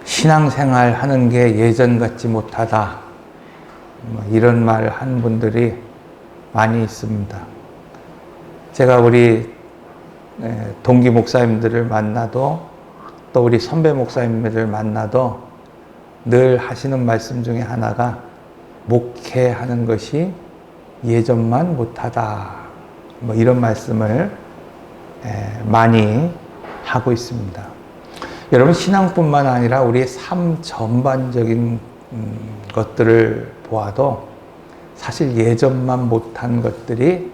신앙생활 하는 게 예전 같지 못하다. 이런 말 하는 분들이 많이 있습니다. 제가 우리 동기 목사님들을 만나도 또 우리 선배 목사님들을 만나도 늘 하시는 말씀 중에 하나가 목회하는 것이 예전만 못하다. 이런 말씀을 많이 하고 있습니다. 여러분, 신앙뿐만 아니라 우리의 삶 전반적인 것들을 보아도 사실 예전만 못한 것들이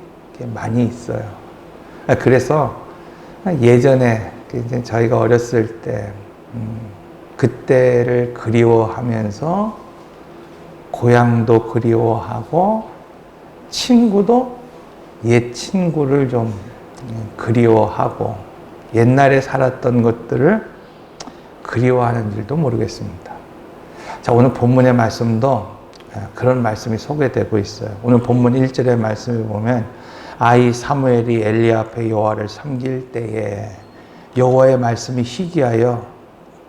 많이 있어요. 그래서 예전에 저희가 어렸을 때 그때를 그리워하면서 고향도 그리워하고 친구도 옛 친구를 좀 그리워하고 옛날에 살았던 것들을 그리워하는 줄도 모르겠습니다. 자, 오늘 본문의 말씀도 그런 말씀이 소개되고 있어요. 오늘 본문 1절의 말씀을 보면 아이 사무엘이 엘리 앞에 여호와를 섬길 때에 여호와의 말씀이 희귀하여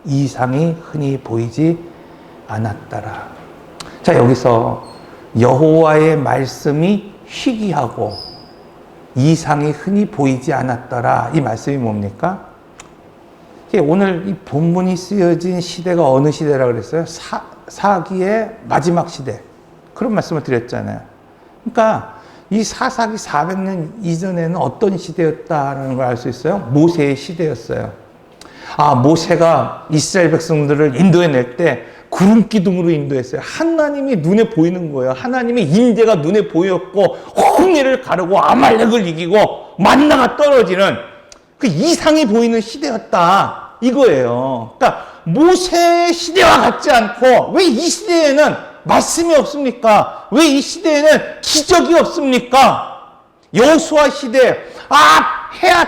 이상이 흔히 보이지 않았더라. 자, 여기서 여호와의 말씀이 희귀하고 이상이 흔히 보이지 않았더라. 이 말씀이 뭡니까? 오늘 이 본문이 쓰여진 시대가 어느 시대라고 그랬어요? 사기의 마지막 시대. 그런 말씀을 드렸잖아요. 그러니까 이 사사기 400년 이전에는 어떤 시대였다는 걸 알 수 있어요? 모세의 시대였어요. 모세가 이스라엘 백성들을 인도해낼 때 구름 기둥으로 인도했어요. 하나님이 눈에 보이는 거예요. 하나님의 임재가 눈에 보였고 홍해를 가르고 아말렉을 이기고 만나가 떨어지는 그 이상이 보이는 시대였다. 이거예요. 그러니까 모세의 시대와 같지 않고 왜 이 시대에는 말씀이 없습니까? 왜 이 시대에는 기적이 없습니까? 여호수아 시대,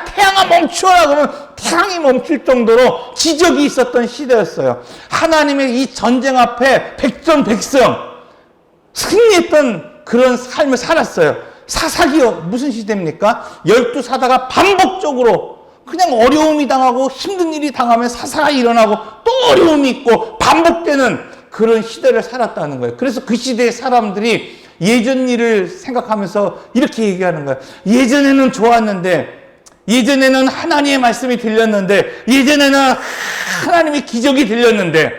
태양아 멈추어라 그러면 태양이 멈출 정도로 기적이 있었던 시대였어요. 하나님의 이 전쟁 앞에 백전 승리했던 그런 삶을 살았어요. 사사기요, 무슨 시대입니까? 12사다가 반복적으로 그냥 어려움이 당하고 힘든 일이 당하면 사사가 일어나고 또 어려움이 있고 반복되는 그런 시대를 살았다는 거예요. 그래서 그 시대의 사람들이 예전 일을 생각하면서 이렇게 얘기하는 거예요. 예전에는 좋았는데, 예전에는 하나님의 말씀이 들렸는데, 예전에는 하나님의 기적이 들렸는데,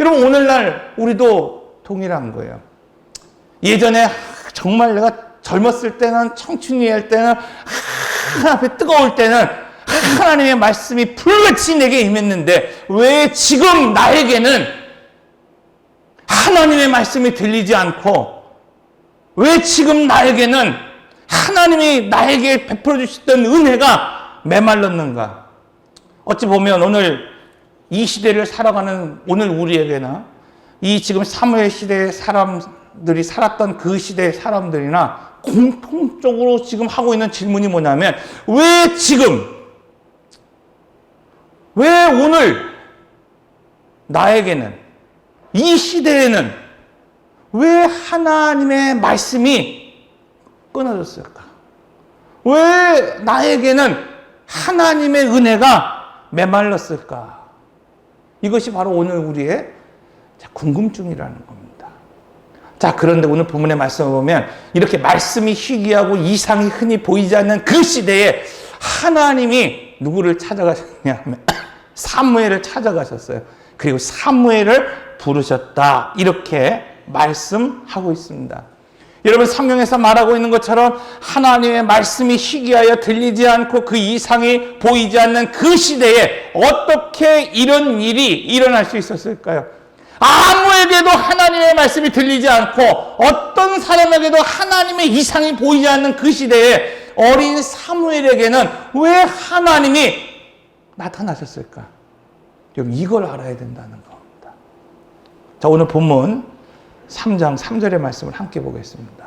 여러분 오늘날 우리도 동일한 거예요. 예전에 정말 내가 젊었을 때는, 청춘이 할 때는, 앞에 뜨거울 때는 하나님의 말씀이 불같이 내게 임했는데 왜 지금 나에게는 하나님의 말씀이 들리지 않고 왜 지금 나에게는 하나님이 나에게 베풀어 주셨던 은혜가 메말랐는가? 어찌 보면 오늘 이 시대를 살아가는 오늘 우리에게나 이 지금 사무엘 시대의 사람들이 살았던 그 시대의 사람들이나 공통적으로 지금 하고 있는 질문이 뭐냐면 왜 지금 왜 오늘 나에게는 이 시대에는 왜 하나님의 말씀이 끊어졌을까? 왜 나에게는 하나님의 은혜가 메말랐을까? 이것이 바로 오늘 우리의 궁금증이라는 겁니다. 자, 그런데 오늘 본문의 말씀을 보면 이렇게 말씀이 희귀하고 이상이 흔히 보이지 않는 그 시대에 하나님이 누구를 찾아가셨냐 하면 사무엘을 찾아가셨어요. 그리고 사무엘을 부르셨다. 이렇게 말씀하고 있습니다. 여러분, 성경에서 말하고 있는 것처럼 하나님의 말씀이 희귀하여 들리지 않고 그 이상이 보이지 않는 그 시대에 어떻게 이런 일이 일어날 수 있었을까요? 아무에게도 하나님의 말씀이 들리지 않고 어떤 사람에게도 하나님의 이상이 보이지 않는 그 시대에 어린 사무엘에게는 왜 하나님이 나타나셨을까? 여러분, 이걸 알아야 된다는 겁니다. 자, 오늘 본문 3장 3절의 말씀을 함께 보겠습니다.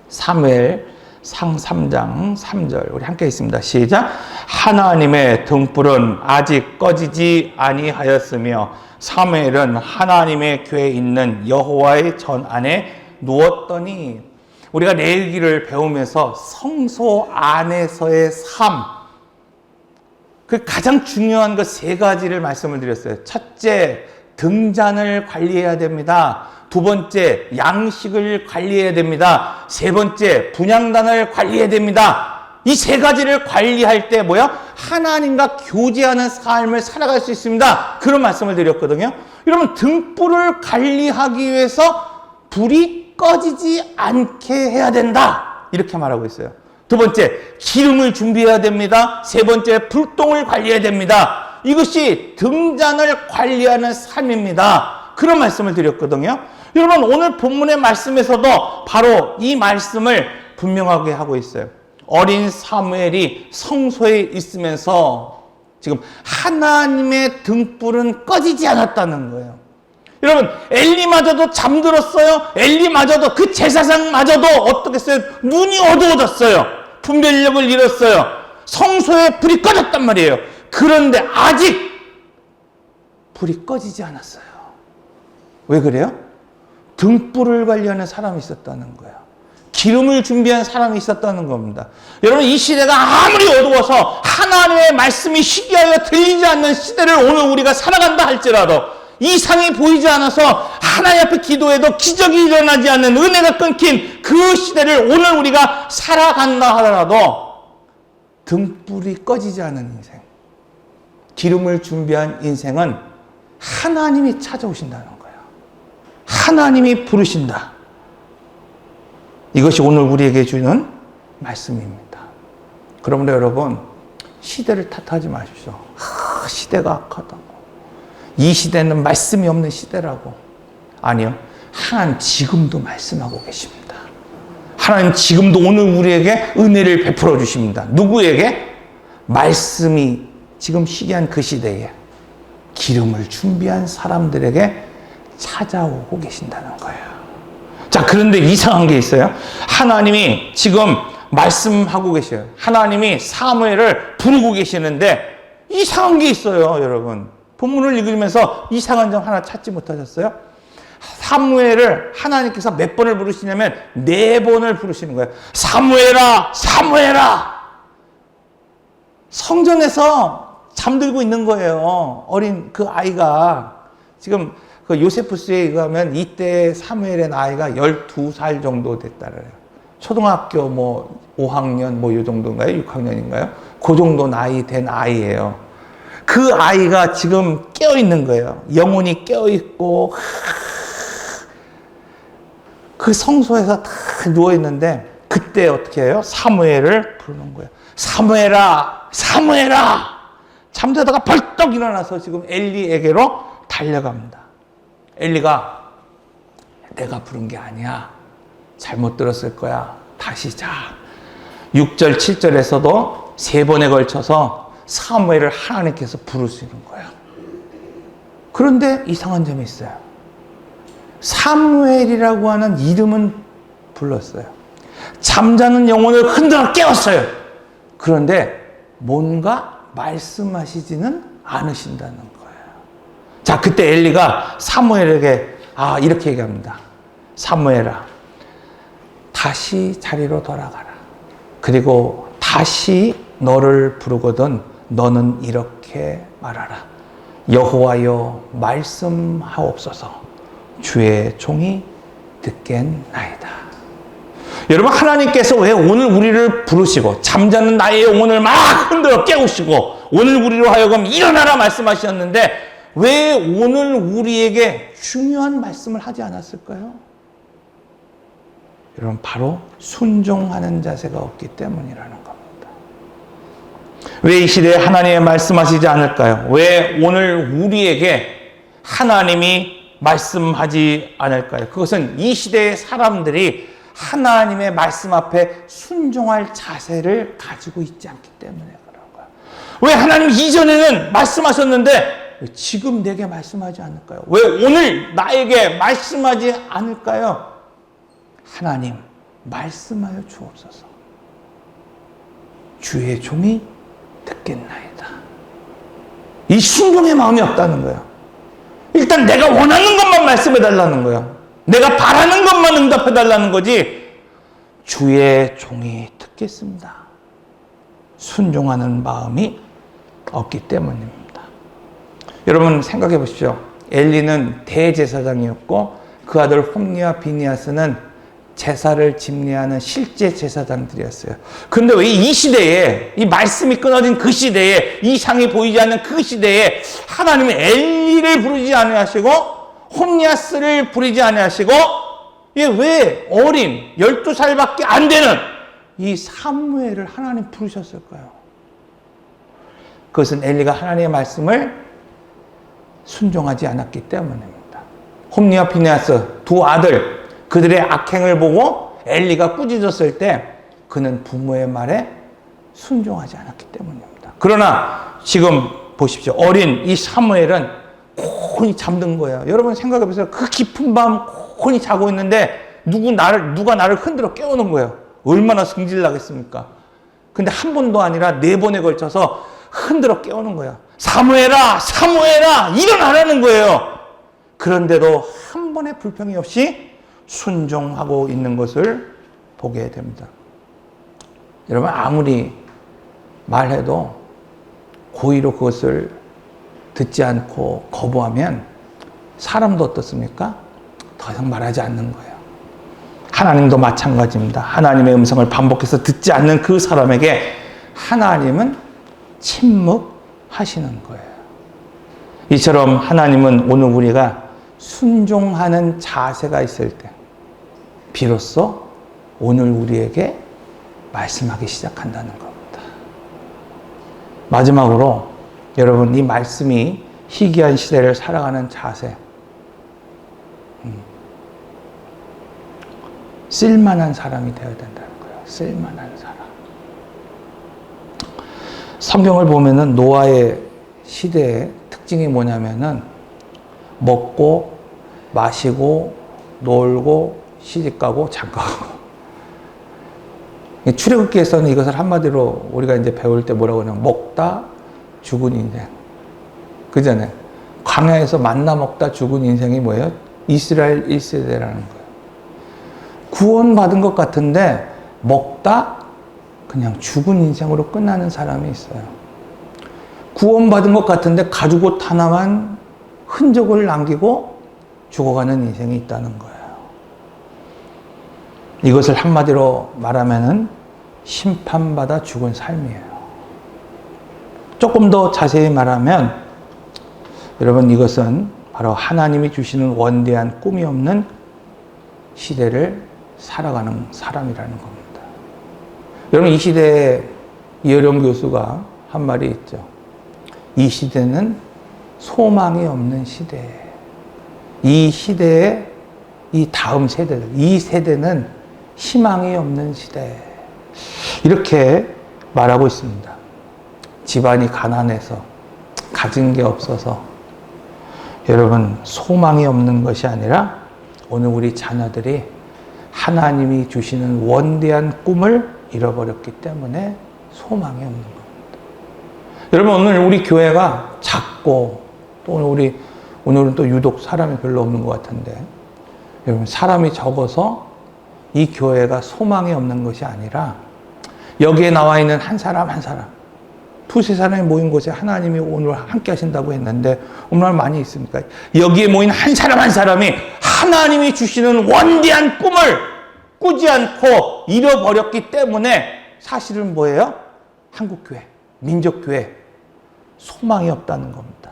사무엘 상 3장 3절 우리 함께 있습니다. 시작. 하나님의 등불은 아직 꺼지지 아니하였으며 사무엘은 하나님의 궤에 있는 여호와의 전 안에 누웠더니, 우리가 레위기를 배우면서 성소 안에서의 삶, 그 가장 중요한 것 세 가지를 말씀을 드렸어요. 첫째, 등잔을 관리해야 됩니다. 두 번째, 양식을 관리해야 됩니다. 세 번째, 분향단을 관리해야 됩니다. 이 세 가지를 관리할 때 하나님과 교제하는 삶을 살아갈 수 있습니다. 그런 말씀을 드렸거든요. 여러분, 등불을 관리하기 위해서 불이 꺼지지 않게 해야 된다. 이렇게 말하고 있어요. 두 번째, 기름을 준비해야 됩니다. 세 번째, 불똥을 관리해야 됩니다. 이것이 등잔을 관리하는 삶입니다. 그런 말씀을 드렸거든요. 여러분, 오늘 본문의 말씀에서도 바로 이 말씀을 분명하게 하고 있어요. 어린 사무엘이 성소에 있으면서 지금 하나님의 등불은 꺼지지 않았다는 거예요. 여러분, 엘리마저도 잠들었어요. 엘리마저도, 그 제사장마저도 어떻게 했어요? 눈이 어두워졌어요. 분별력을 잃었어요. 성소에 불이 꺼졌단 말이에요. 그런데 아직 불이 꺼지지 않았어요. 왜 그래요? 등불을 관리하는 사람이 있었다는 거예요. 기름을 준비한 사람이 있었다는 겁니다. 여러분, 이 시대가 아무리 어두워서 하나님의 말씀이 희귀하여 들리지 않는 시대를 오늘 우리가 살아간다 할지라도, 이상이 보이지 않아서 하나님 앞에 기도해도 기적이 일어나지 않는, 은혜가 끊긴 그 시대를 오늘 우리가 살아간다 하더라도 등불이 꺼지지 않은 인생, 기름을 준비한 인생은 하나님이 찾아오신다는 거예요. 하나님이 부르신다. 이것이 오늘 우리에게 주는 말씀입니다. 그러므로 여러분, 시대를 탓하지 마십시오. 시대가 악하다고. 이 시대는 말씀이 없는 시대라고. 아니요. 하나님 지금도 말씀하고 계십니다. 하나님 지금도 오늘 우리에게 은혜를 베풀어 주십니다. 누구에게? 말씀이 지금 희귀한 그 시대에 기름을 준비한 사람들에게 찾아오고 계신다는 거예요. 자, 그런데 이상한 게 있어요. 하나님이 지금 말씀하고 계셔요. 하나님이 사무엘을 부르고 계시는데 이상한 게 있어요, 여러분. 본문을 읽으면서 이상한 점 하나 찾지 못하셨어요? 사무엘을 하나님께서 몇 번을 부르시냐면 4번을 부르시는 거예요. 사무엘아, 사무엘아. 성전에서 잠들고 있는 거예요. 어린 그 아이가. 지금 그 요세푸스에 의하면 이때 사무엘의 나이가 12살 정도 됐다래요. 초등학교 5학년 요 정도인가요? 6학년인가요? 그 정도 나이 된 아이예요. 그 아이가 지금 깨어 있는 거예요. 영혼이 깨어 있고 그 성소에서 다 누워 있는데 그때 어떻게 해요? 사무엘을 부르는 거예요. 사무엘아, 사무엘아. 잠자다가 벌떡 일어나서 지금 엘리에게로 달려갑니다. 엘리가 내가 부른 게 아니야. 잘못 들었을 거야. 다시 자. 6절, 7절에서도 3번에 걸쳐서 사무엘을 하나님께서 부르시는 거예요. 그런데 이상한 점이 있어요. 사무엘이라고 하는 이름은 불렀어요. 잠자는 영혼을 흔들어 깨웠어요. 그런데 뭔가 말씀하시지는 않으신다는 거예요. 자, 그때 엘리가 사무엘에게 이렇게 얘기합니다. 사무엘아, 다시 자리로 돌아가라. 그리고 다시 너를 부르거든 너는 이렇게 말하라. 여호와여 말씀하옵소서. 주의 종이 듣겠나이다. 여러분, 하나님께서 왜 오늘 우리를 부르시고 잠자는 나의 영혼을 막 흔들어 깨우시고 오늘 우리로 하여금 일어나라 말씀하셨는데 왜 오늘 우리에게 중요한 말씀을 하지 않았을까요? 여러분, 바로 순종하는 자세가 없기 때문이라는 겁니다. 왜 이 시대에 하나님의 말씀하시지 않을까요? 왜 오늘 우리에게 하나님이 말씀하지 않을까요? 그것은 이 시대의 사람들이 하나님의 말씀 앞에 순종할 자세를 가지고 있지 않기 때문에 그런 거예요. 왜 하나님 이전에는 말씀하셨는데 왜 지금 내게 말씀하지 않을까요? 왜 오늘 나에게 말씀하지 않을까요? 하나님, 말씀하여 주옵소서. 주의 종이 듣겠나이다. 이 순종의 마음이 없다는 거예요. 일단 내가 원하는 것만 말씀해달라는 거예요. 내가 바라는 것만 응답해달라는 거지. 주의 종이 듣겠습니다. 순종하는 마음이 없기 때문입니다. 여러분 생각해 보십시오. 엘리는 대제사장이었고 그 아들 홈리와 비니아스는 제사를 집례하는 실제 제사장들이었어요. 근데 왜 이 시대에, 이 말씀이 끊어진 그 시대에, 이상이 보이지 않는 그 시대에 하나님은 엘리를 부르지 아니하시고 홈리아스를 부르지 아니하시고 왜 어린 12살밖에 안 되는 이 사무엘을 하나님 부르셨을까요? 그것은 엘리가 하나님의 말씀을 순종하지 않았기 때문입니다. 홈리와 비니아스 두 아들, 그들의 악행을 보고 엘리가 꾸짖었을 때 그는 부모의 말에 순종하지 않았기 때문입니다. 그러나 지금 보십시오. 어린 이 사무엘은 곤히 잠든 거예요. 여러분 생각해 보세요. 그 깊은 밤 곤히 자고 있는데 누가 나를 흔들어 깨우는 거예요. 얼마나 승질 나겠습니까? 근데 한 번도 아니라 4번에 걸쳐서 흔들어 깨우는 거야. 사무엘아, 사무엘아, 일어나라는 거예요. 그런데도 한 번의 불평이 없이 순종하고 있는 것을 보게 됩니다. 여러분 아무리 말해도 고의로 그것을 듣지 않고 거부하면 사람도 어떻습니까? 더 이상 말하지 않는 거예요. 하나님도 마찬가지입니다. 하나님의 음성을 반복해서 듣지 않는 그 사람에게 하나님은 침묵하시는 거예요. 이처럼 하나님은 오늘 우리가 순종하는 자세가 있을 때 비로소 오늘 우리에게 말씀하기 시작한다는 겁니다. 마지막으로 여러분 이 말씀이 희귀한 시대를 살아가는 자세, 쓸만한 사람이 되어야 된다는 거예요. 쓸만한 사람. 성경을 보면은 노아의 시대의 특징이 뭐냐면은 먹고 마시고 놀고 시집가고 장가가고. 출애굽기에서는 이것을 한마디로 우리가 이제 배울 때 뭐라고 하냐면 먹다 죽은 인생. 그전에 광야에서 만나 먹다 죽은 인생이 뭐예요? 이스라엘 1세대라는 거예요. 구원받은 것 같은데 먹다 그냥 죽은 인생으로 끝나는 사람이 있어요. 구원받은 것 같은데 가죽 옷 하나만 흔적을 남기고 죽어가는 인생이 있다는 거예요. 이것을 한마디로 말하면은 심판받아 죽은 삶이에요. 조금 더 자세히 말하면 여러분 이것은 바로 하나님이 주시는 원대한 꿈이 없는 시대를 살아가는 사람이라는 겁니다. 여러분 이 시대에 이어령 교수가 한 말이 있죠. 이 시대는 소망이 없는 시대. 이 시대의 이 다음 세대들, 이 세대는 희망이 없는 시대. 이렇게 말하고 있습니다. 집안이 가난해서 가진 게 없어서 여러분 소망이 없는 것이 아니라 오늘 우리 자녀들이 하나님이 주시는 원대한 꿈을 잃어버렸기 때문에 소망이 없는 겁니다. 여러분 오늘 우리 교회가 작고 또 오늘은 또 유독 사람이 별로 없는 것 같은데 여러분 사람이 적어서 이 교회가 소망이 없는 것이 아니라 여기에 나와 있는 한 사람 한 사람 두세 사람이 모인 곳에 하나님이 오늘 함께 하신다고 했는데 얼마나 많이 있습니까? 여기에 모인 한 사람 한 사람이 하나님이 주시는 원대한 꿈을 꾸지 않고 잃어버렸기 때문에 사실은 뭐예요? 한국교회, 민족교회 소망이 없다는 겁니다.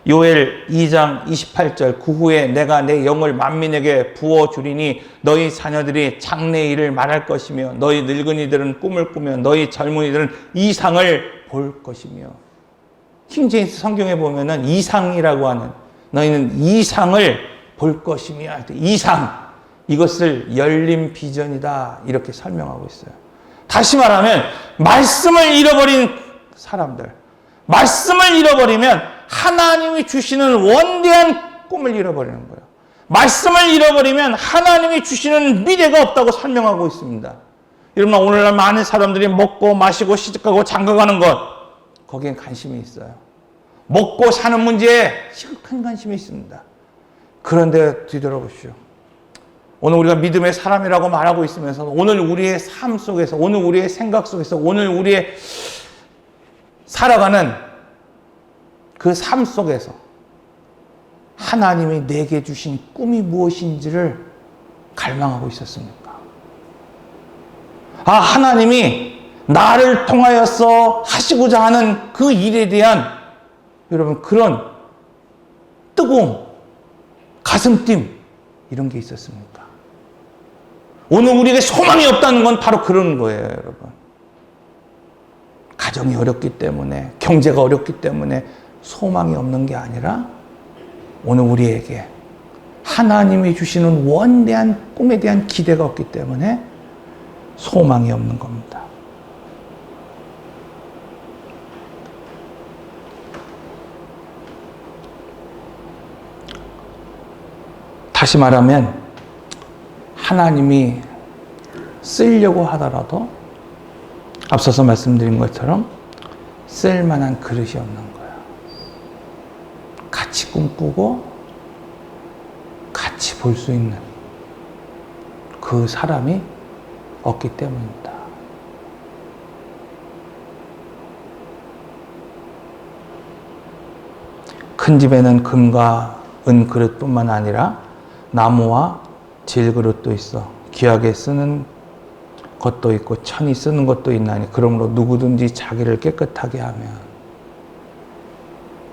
요엘 2장 28절 그 후에 내가 내 영을 만민에게 부어주리니 너희 자녀들이 장래일을 말할 것이며 너희 늙은이들은 꿈을 꾸며 너희 젊은이들은 이상을 볼 것이며 킹제임스 성경에 보면은 이상이라고 하는 너희는 이상을 볼 것이며 이상 이것을 열린 비전이다 이렇게 설명하고 있어요. 다시 말하면 말씀을 잃어버린 사람들 말씀을 잃어버리면 하나님이 주시는 원대한 꿈을 잃어버리는 거예요. 말씀을 잃어버리면 하나님이 주시는 미래가 없다고 설명하고 있습니다. 여러분 오늘날 많은 사람들이 먹고 마시고 시집가고 장가가는 것 거기엔 관심이 있어요. 먹고 사는 문제에 시급한 관심이 있습니다. 그런데 뒤돌아보십시오. 오늘 우리가 믿음의 사람이라고 말하고 있으면서 오늘 우리의 삶 속에서 오늘 우리의 생각 속에서 오늘 우리의 살아가는 그 삶 속에서 하나님이 내게 주신 꿈이 무엇인지를 갈망하고 있었습니까? 아, 하나님이 나를 통하여서 하시고자 하는 그 일에 대한 여러분 그런 뜨거움, 가슴뛴 이런 게 있었습니까? 오늘 우리에게 소망이 없다는 건 바로 그런 거예요, 여러분. 가정이 어렵기 때문에, 경제가 어렵기 때문에 소망이 없는 게 아니라 오늘 우리에게 하나님이 주시는 원대한 꿈에 대한 기대가 없기 때문에 소망이 없는 겁니다. 다시 말하면 하나님이 쓰려고 하더라도 앞서서 말씀드린 것처럼 쓸만한 그릇이 없는 거예요. 같이 꿈꾸고 같이 볼 수 있는 그 사람이 없기 때문입니다. 큰 집에는 금과 은 그릇뿐만 아니라 나무와 질그릇도 있어 귀하게 쓰는 것도 있고 천이 쓰는 것도 있나니 그러므로 누구든지 자기를 깨끗하게 하면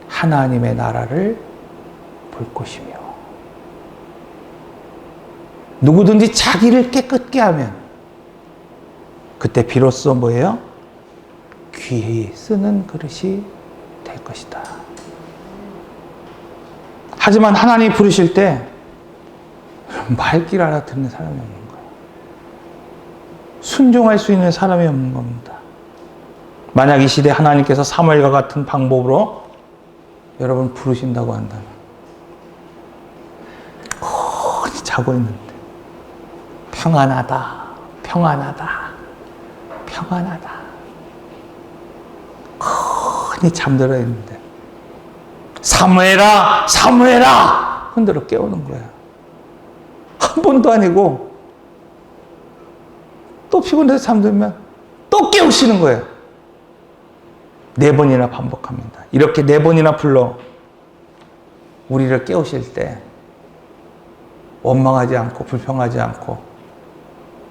하나님의 나라를 볼 것이며 누구든지 자기를 깨끗게 하면 그때 비로소 뭐예요? 귀히 쓰는 그릇이 될 것이다. 하지만 하나님이 부르실 때 말귀를 알아듣는 사람이 없는 거예요. 순종할 수 있는 사람이 없는 겁니다. 만약 이 시대에 하나님께서 사무엘과 같은 방법으로 여러분 부르신다고 한다면 거기 자고 있는데 평안하다, 평안하다, 평안하다 거기 잠들어 있는데 사무엘아, 사무엘아 흔들어 깨우는 거예요. 한 번도 아니고 또 피곤해서 잠들면 또 깨우시는 거예요. 4번이나 반복합니다. 이렇게 4번이나 불러 우리를 깨우실 때 원망하지 않고 불평하지 않고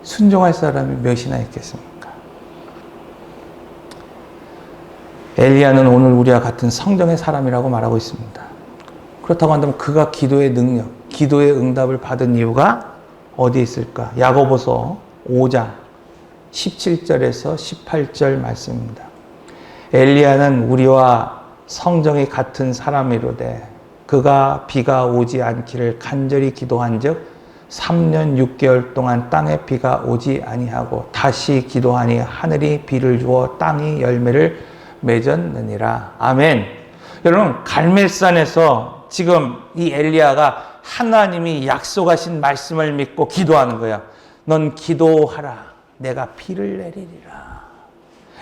순종할 사람이 몇이나 있겠습니까? 엘리야는 오늘 우리와 같은 성정의 사람이라고 말하고 있습니다. 그렇다고 한다면 그가 기도의 능력, 기도의 응답을 받은 이유가 어디에 있을까? 야고보서 5장 17절에서 18절 말씀입니다. 엘리야는 우리와 성정이 같은 사람이로되 그가 비가 오지 않기를 간절히 기도한즉 3년 6개월 동안 땅에 비가 오지 아니하고 다시 기도하니 하늘이 비를 주어 땅이 열매를 맺었느니라. 아멘. 여러분 갈멜산에서 지금 이 엘리야가 하나님이 약속하신 말씀을 믿고 기도하는 거야. 넌 기도하라. 내가 비를 내리리라.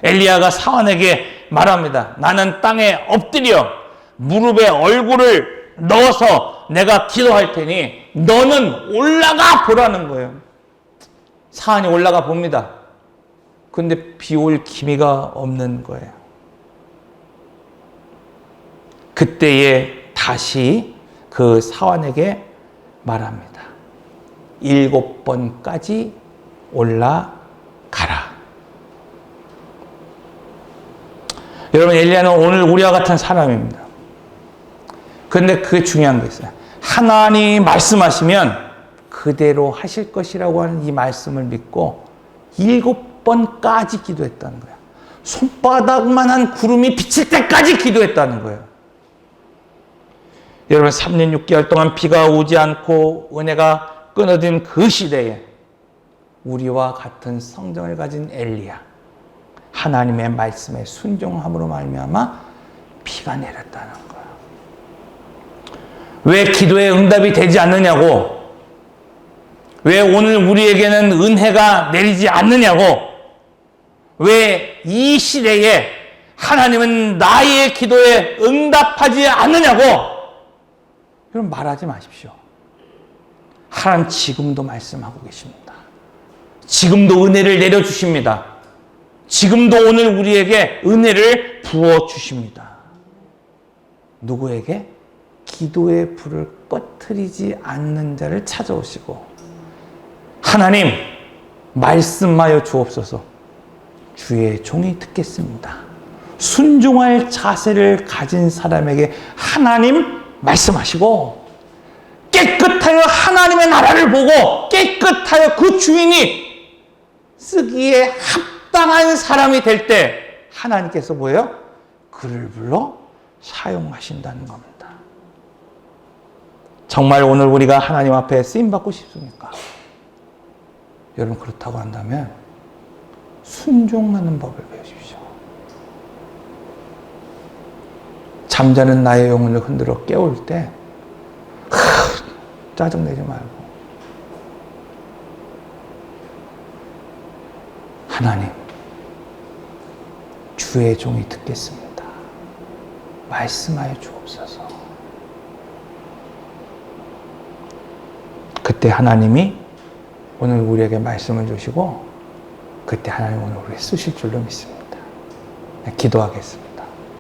엘리야가 사환에게 말합니다. 나는 땅에 엎드려 무릎에 얼굴을 넣어서 내가 기도할 테니 너는 올라가 보라는 거예요. 사환이 올라가 봅니다. 근데 비 올 기미가 없는 거예요. 그때에 다시 그 사환에게 말합니다. 7번까지 올라가라. 여러분 엘리야는 오늘 우리와 같은 사람입니다. 그런데 그게 중요한 게 있어요. 하나님이 말씀하시면 그대로 하실 것이라고 하는 이 말씀을 믿고 7번까지 기도했다는 거예요. 손바닥만한 구름이 비칠 때까지 기도했다는 거예요. 여러분 3년 6개월 동안 비가 오지 않고 은혜가 끊어진 그 시대에 우리와 같은 성정을 가진 엘리야, 하나님의 말씀에 순종함으로 말미암아 비가 내렸다는 거예요. 왜 기도의 응답이 되지 않느냐고, 왜 오늘 우리에게는 은혜가 내리지 않느냐고, 왜 이 시대에 하나님은 나의 기도에 응답하지 않느냐고 여러분 말하지 마십시오. 하나님 지금도 말씀하고 계십니다. 지금도 은혜를 내려주십니다. 지금도 오늘 우리에게 은혜를 부어주십니다. 누구에게? 기도의 불을 꺼트리지 않는 자를 찾아오시고, 하나님 말씀하여 주옵소서. 주의 종이 듣겠습니다. 순종할 자세를 가진 사람에게 하나님 말씀하시고, 깨끗하여 하나님의 나라를 보고 깨끗하여 그 주인이 쓰기에 합당한 사람이 될 때 하나님께서 뭐예요? 그를 불러 사용하신다는 겁니다. 정말 오늘 우리가 하나님 앞에 쓰임받고 싶습니까? 여러분, 그렇다고 한다면 순종하는 법을 배우십시오. 잠자는 나의 영혼을 흔들어 깨울 때 짜증내지 말고, 하나님, 주의 종이 듣겠습니다. 말씀하여 주옵소서. 그때 하나님이 오늘 우리에게 말씀을 주시고, 그때 하나님 오늘 우리를 쓰실 줄로 믿습니다. 기도하겠습니다.